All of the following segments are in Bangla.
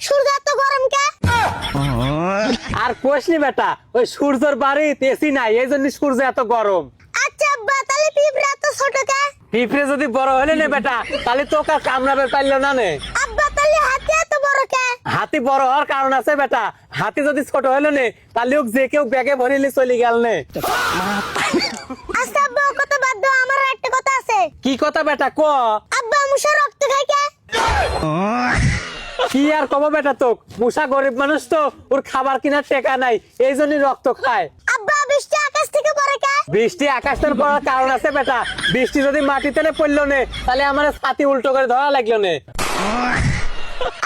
সূর্য এত গরম কে? আর কোশনি বেটা, ওই সূর্যের বাড়িতে এসি নাই, এই জন্য সূর্য এত গরম। আচ্ছা আব্বা, তাহলে পিঁপড়া এত ছোট কে? পিঁপড়ে যদি বড় হলে নে বেটা, তাহলে তো কার কামড়াবে পারলো না নে। আব্বা, তাহলে হাতি এত বড় কে? হাতি বড় হওয়ার কারণ আছে বেটা, হাতি যদি ছোট হলো নে তাহলে যে কেউ ব্যাগে ভরিলে চলে গেল নে। আচ্ছা আব্বা, ও কথা বাদ দাও, আমার একটা কথা আছে। কি কথা বেটা ক? আব্বা, মুষা রক্ত খায় কে? কি আর কব বেটা, তো মুসা গরিব মানুষ তো, ওর খাবার কেনার টাকা নাই, এই জন্য রক্ত খায়। আব্বা, বৃষ্টি আকাশ থেকে পড়ে কে? বৃষ্টি আকাশ থেকে পড়ার কারণ আছে বেটা, বৃষ্টি যদি মাটিতে পড়লো নে তাহলে আমার ছাতি উল্টো করে ধরা লাগলো নে।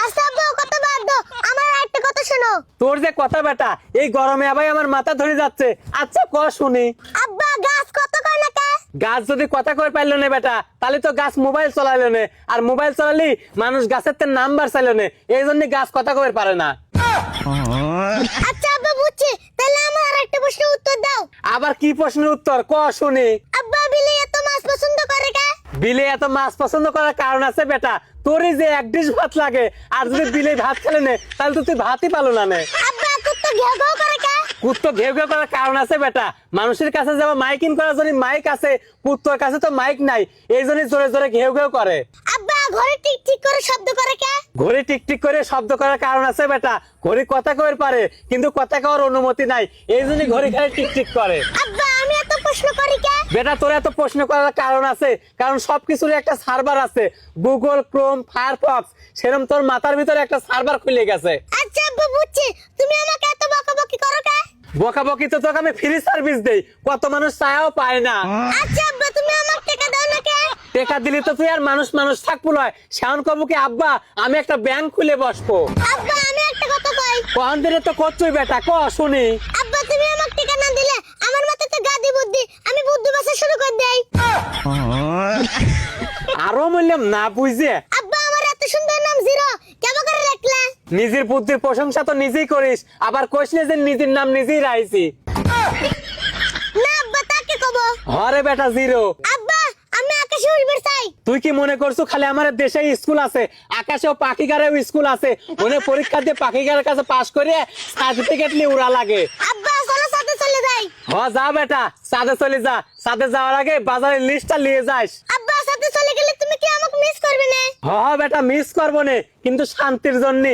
আচ্ছা আব্বা, ও কথা বাদ দাও, আমার একটা কথা শোনো। তোর যে কথা বেটা, এই গরমে আবার আমার মাথা ধরে যাচ্ছে। আচ্ছা ক শুনি। আব্বা, গাছ কত কয় না কে? গাছ যদি কথা কই পাইলো না বেটা, তাহলে তো গাছ মোবাইল চালাইলো না, আর মোবাইল চালালি মানুষ গাছের তে নাম্বার চাইলো না, এই জন্য গাছ কথা কই পারে না। আচ্ছা আব্বা, বুঝছি, তাহলে আমার একটা প্রশ্নের উত্তর দাও। আবার কি প্রশ্নের উত্তর ক শুনি। আব্বা, বিলি এত মাছ পছন্দ করে কে? বিলে এত মাছ পছন্দ করার কারণ আছে বেটা, তোরই যে এক ডিশ ভাত লাগে, আর যদি বিলে ভাত খেলে নে তাহলে তো তুই ভাতই পালো না নে। আব্বা, কুত্তা ঘেউ ঘেউ করে কে? কুত্তো ঘেউ ঘেউ করার কারণ আছে বেটা, মানুষের কাছে যাওয়া মাইকিং করার জন্য মাইক আছে, কুত্তোর কাছে তো মাইক নাই, এই জন্য জোরে জোরে ঘেউ ঘেউ করে। আব্বা, ঘরে টিক টিক করে শব্দ করে কে? ঘড়ি টিকটিক করে শব্দ করার কারণ আছে বেটা, ঘড়ি কথা কইর পারে কিন্তু কথা কওয়ার অনুমতি নাই, এই জন্য ঘড়ি খালি টিকটিক করে। আব্বা, আমি এত প্রশ্ন করি কে? বেটা তোর এত প্রশ্ন করার কারণ আছে, কারণ সবকিছুর একটা সার্ভার আছে, গুগল, ক্রোম, ফায়ারফক্স, সেরকম তোর মাথার ভিতরে একটা সার্ভার খুলে গেছে। আচ্ছা আব্বা, বুঝছি, তুমি আমাকে এত বকাবকি করো কে? বকাবকি তো তোকে আমি ফ্রি সার্ভিস দেই, কত মানুষ চায়ও পায় না। আচ্ছা আব্বা, তুমি আমার টাকা দাও না কে? টাকা দিলি তো তুই আর মানুষ মানুষ থাকবো নয়, সেমন কবু কি আব্বা আমি একটা ব্যাংক খুলে বসবো। আব্বা, আমি একটা কথা কই। কখন দিলে তো করছই বেটা, ক শুনি। আব্বা, তুমি আমার টাকা না দিলে আমার মাথাতে গাদি বুদ্ধি, আমি বুদ্ধি বাসা শুরু করে দেই। আরো বললাম না বুঝে। আব্বা, আমার এত সুন্দর নাম জিরো কেমন করে রাখলে? নিজের বুদ্ধির প্রশংসা তো নিজেই করিস, আবার কইস না যে নিজের নাম নিজেই রাইছি। না আব্বা, তাকে কব। হরে বেটা জিরো। আব্বা, আমি আকাশে উড়বে চাই। তুই কি মনে করছো খালি আমার দেশে স্কুল আছে, আকাশেও পাখিগারেও স্কুল আছে, মনে পরীক্ষা দিয়ে পাখিগারের কাছে পাশ করে সার্টিফিকেট নিয়ে উড়া লাগে। আব্বা, চলো সাথে চলে যাই। হ যা বেটা, সাথে চলে যা, সাথে যাওয়ার আগে বাজারের লিস্টটা নিয়ে যাস। আব্বা, সাথে চলে গেলে তুমি কি আমাকে মিস করবে না? হ বেটা মিস করবো না, কিন্তু শান্তির জন্য।